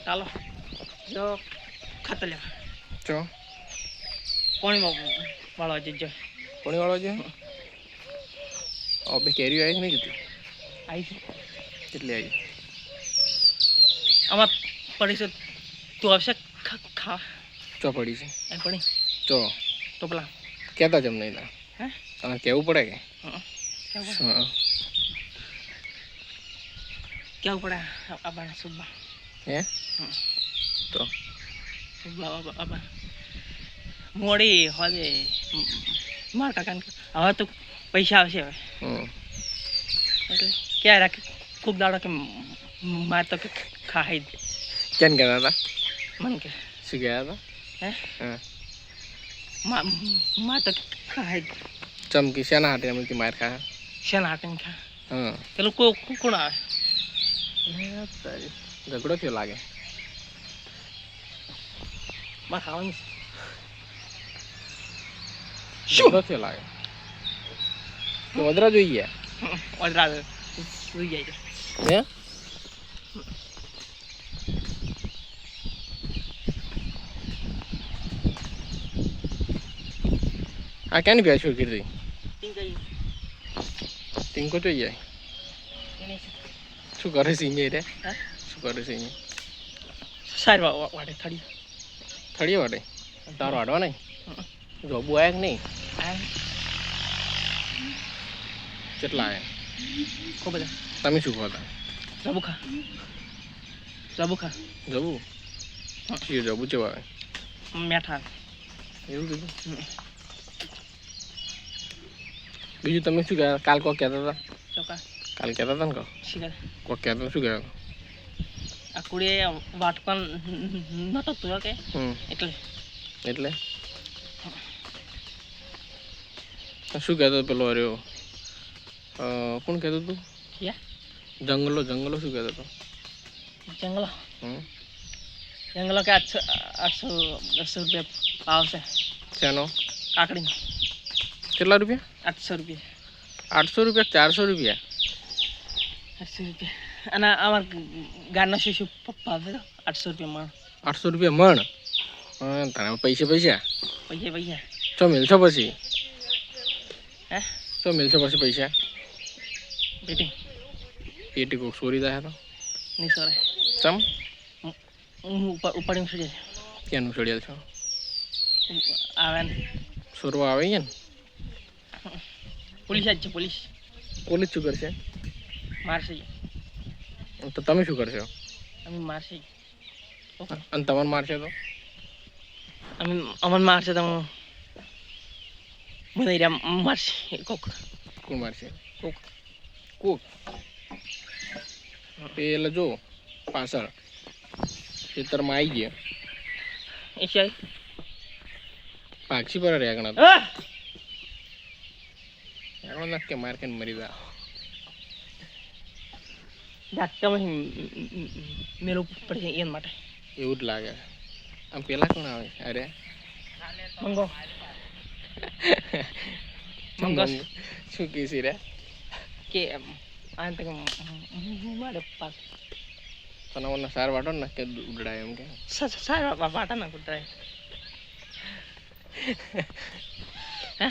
ચાલો જો ખાતર લેવા ચો પાણીમાં વાળવા જજો પાણી વાળો છે બે કેરીઓ આવી નહીં કીધું આવી છે કેટલી આવી આમાં પડી છે તું આવશે ખાવા ચો પડી છે એમ પડી ચો તો પેલા કહેતા જમ નહીં હે તમે કહેવું પડે કે હા હા કેવું પડે આબાના સુબા હે તો સુબા આબા મોડી હોદે માર કાકા હવે તો પૈસા આવશે હવે એટલે ક્યાં રાખે ખૂબ દાડો કે માર તો કે ખાઈ દે કેમ કહેતા હતા મન કે શું કહેતા હે હતા માર તો ખાઈ દે ચમકી શેના હાટે એમથી માર ખા શેના હાટીને ખા હા પેલું કોણ આવે ઝઘડો થયો લાગે માર ખાવાની ઝઘડો થયો લાગે તો વધરા જોઈએ ઓદરા સુઈ જાય છે હે આ ક્યાંની પ્યાસ શું કીધી ટીંકો જોઈએ શું કરે છે અહીંયા રે શું કરે છે અહીંયા સારી વાટે થડી થળી વાટે તારો વાટવા નહીં જોબુ આવ્યા કે નહીં કેટલા આવ્યા ખૂબ બધા તમે શું ખાતા રબુ ખા જબુ એ જબુ ચેવા આવે મેઠા એવું કીધું બીજું તમે શું કહેતા કાલ કોક કહેતા હતા ચોકા કાલ કહેતા હતા ને શીખર કોક કહેતા શું કહેતા આ કુડીએ વાટકણ નતો તું કે એટલે એટલે શું કહેતો પેલો રહ્યો કોણ કહેતો તું જંગલો જંગલો શું કહેતો હતો જંગલો જંગલો કે 800 રૂપિયા ભાવ છે શેનો કાકડીનો કેટલા રૂપિયા 800 રૂપિયા 800 રૂપિયા 400 રૂપિયા 800 રૂપિયા અને અમાર ગારનો શીશુ પપ્પા આવે 800 રૂપિયા મણ 800 રૂપિયા મણ તને પૈસા પૈસા શું મિલશો પછી હે શું મિલશો પછી પૈસા બેટી પેટી કોક ચોરી થાય તો નહીં સોરે ચમ ઉપાડીને છોડી ક્યાંનું છોડ્યા છો આવે ને ચોરવા આવે છે ને પોલીસ જ છે પોલીસ શું કરશે મારશે તો તમે શું કરશો અમે મારશે અને તમારે મારશે તો અમને મારશે તો બધા રહ્યા મારશે કોક કોણ મારશે કોક કોક પેલા જો પાછળ ખેતરમાં આવી ગયા એ છે પાક્ષી પર રેગણા રેગણો નક્કી માર કે મરી જા ડાક્ટરમાં મેલું પડશે એન માટે એવું જ લાગે આમ પેલા કોણ આવે અરે મંગો મંગસ શું કીસી રે કે આ તક મારે પાસ તને સાર વાટો ને કે ઉડાય એમ કે સાર વાટા ના કુતરાય હે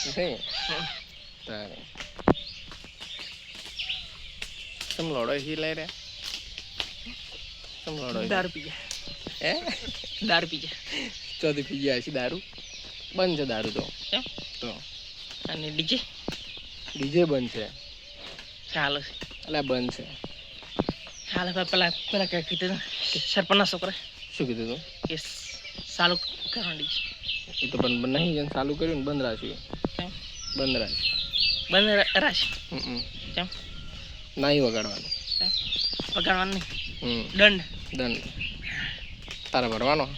નહીં તારે તમ લડો હી લઈ રે તમ લડો દારૂ પી જાય હે દારૂ પી જાય ચોથી પી ગયા છે દારૂ બંધ છે દારૂ તો અને ડીજે બંધ છે ચાલો એટલે બંધ છે ચાલો પેલા કીધું સરપંચના છોકરા શું કીધું તું કે ચાલુ કરવાનું ડીજે એ તો પણ નહીં જેને ચાલુ કર્યું ને બંધ રાખ્યું બંધ રાશ કેમ નહીં વગાડવાનું વગાડવાનું નહીં દંડ તારે ભરવાનો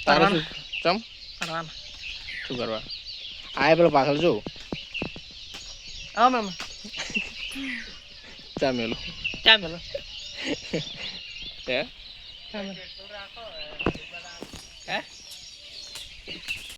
તારે શું ચમ કરવાનું શું કરવા આ પેલો પાછળ જો આવો મેમ ચા મેલો ચા મેલો હે ચા મેલો